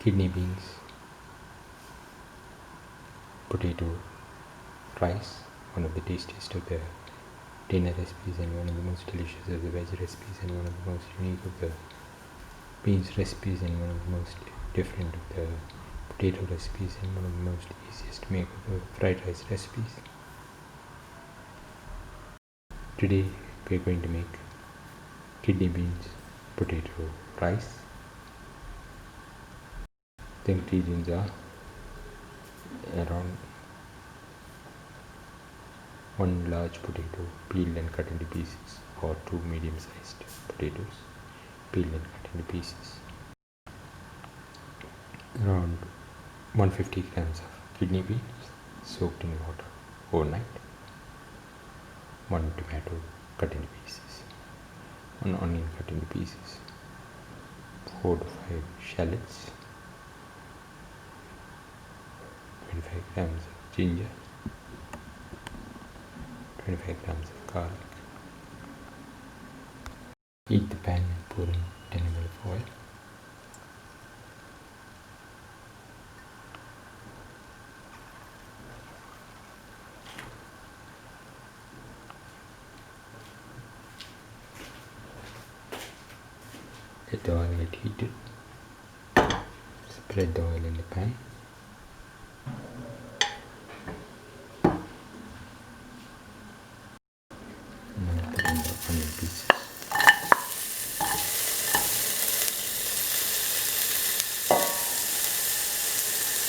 kidney beans, potato, rice, one of the tastiest of the dinner recipes and one of the most delicious of the veg recipes and one of the most unique of the beans recipes and one of the most different of the potato recipes and one of the most easiest to make of the fried rice recipes. Today we are going to make kidney beans, potato, rice. The ingredients are around 1 large potato peeled and cut into pieces, or 2 medium-sized potatoes peeled and cut into pieces, around 150 grams of kidney beans soaked in water overnight, 1 tomato cut into pieces, 1 onion cut into pieces, 4 to 5 shallots, 25 grams of ginger, 25 grams of garlic. Heat the pan and pour in 10 ml of oil. Let the oil get heated. Spread the oil in the pan. Now put in the onion pieces.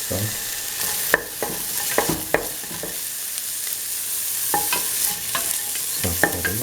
Salt. Soft butter.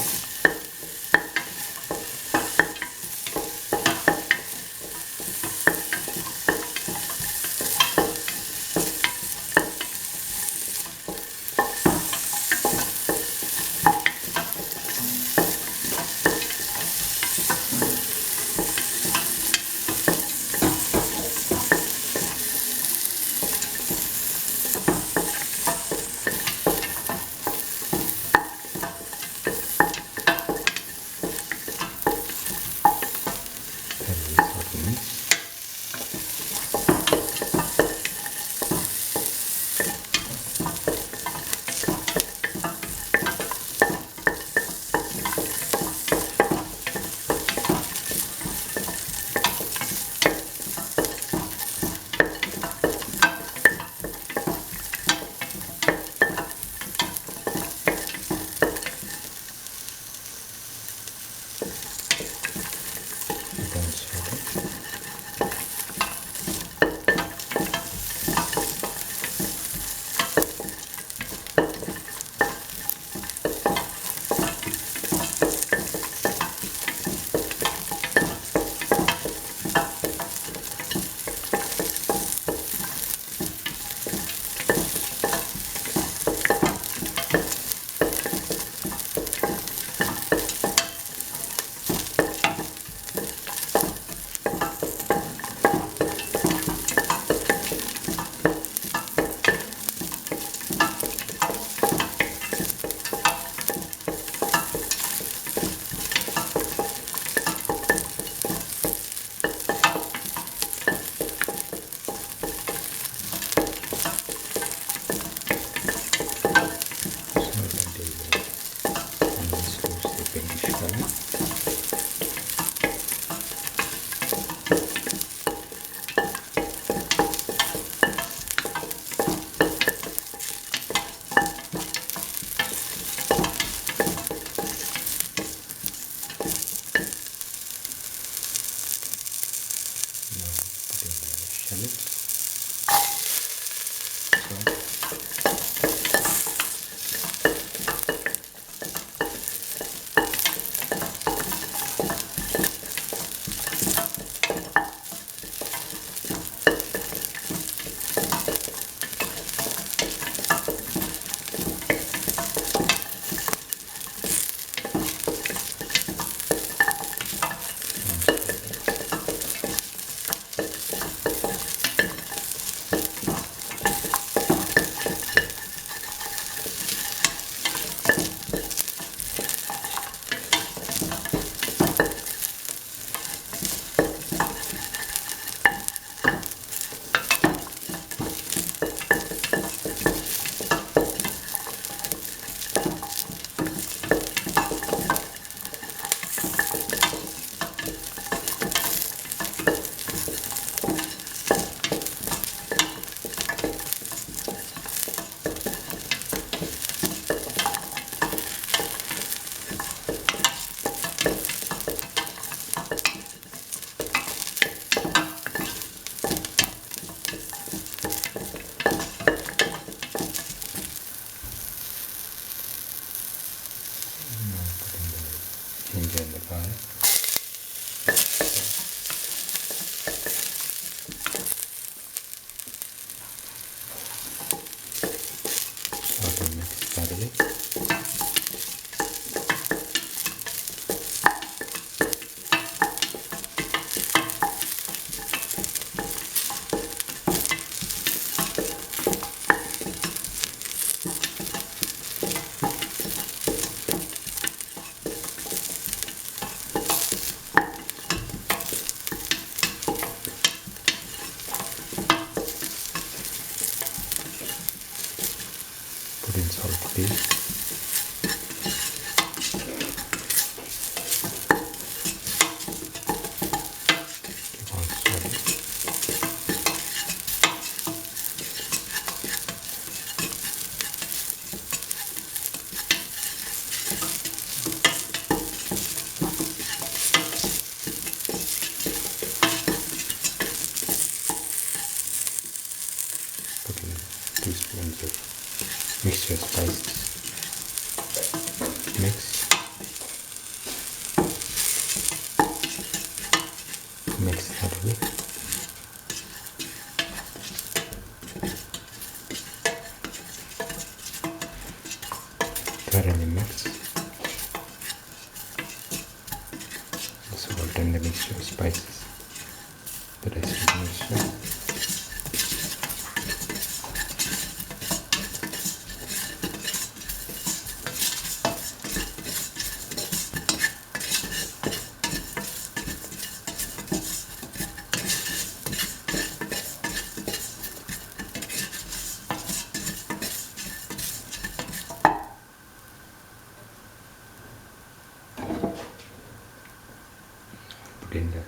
Put in salt please. Keep on salt. Put in 2 spoons of mixture spices. Mix. Mix thoroughly. Thoroughly mix. The salt and the mixture of spices. The rest of the mixture. Put in the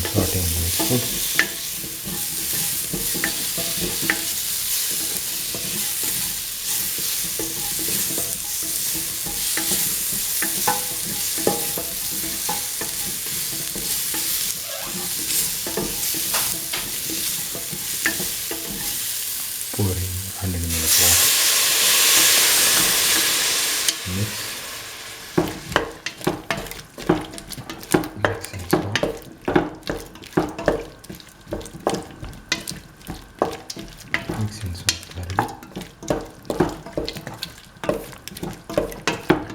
sauteing the food. Pour in 100 ml of water. Mix. Mix and salt. Mix and salt thoroughly.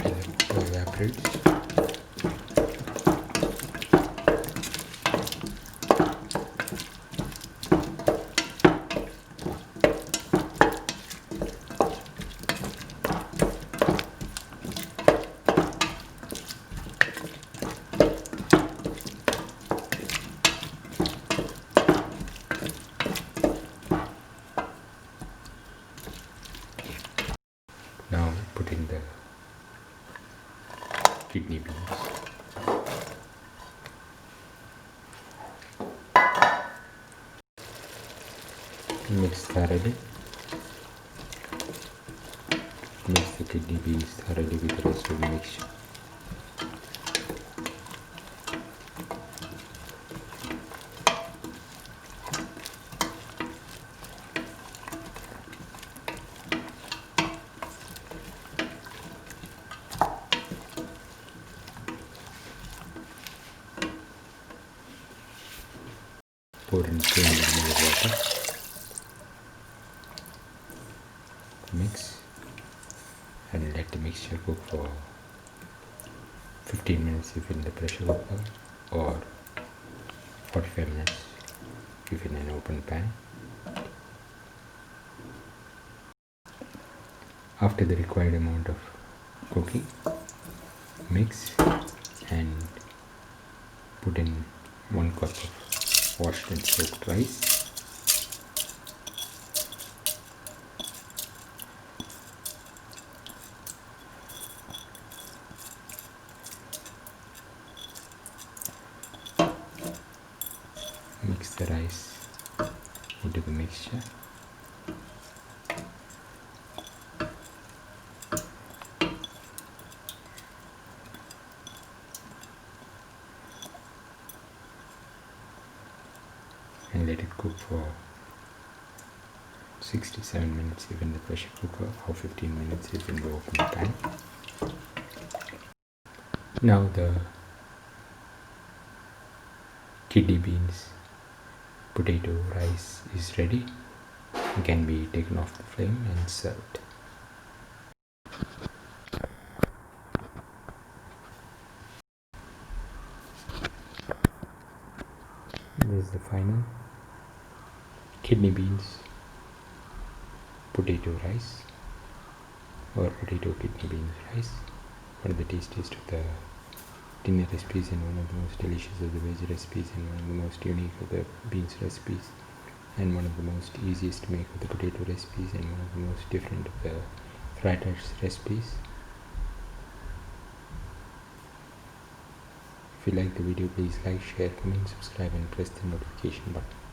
Until the dough evaporates. Now put in the kidney beans. Mix thoroughly. Mix the kidney beans thoroughly with the rest of the mixture. Pour in 200 ml of water. Mix and let the mixture cook for 15 minutes if in the pressure cooker, or 45 minutes if in an open pan. After the required amount of cooking, mix and put in 1 cup of washed and soaked rice. Mix the rice into the mixture. And let it cook for 67 minutes if in the pressure cooker, or 15 minutes if in the open pan. Now the kidney beans, potato, rice is ready. It can be taken off the flame and served. This is the final kidney beans, potato rice, or potato kidney beans rice. One of the tastiest of the dinner recipes and one of the most delicious of the veg recipes and one of the most unique of the beans recipes and one of the most easiest to make of the potato recipes and one of the most different of the fried rice recipes. If you like the video, please like, share, comment, subscribe and press the notification button.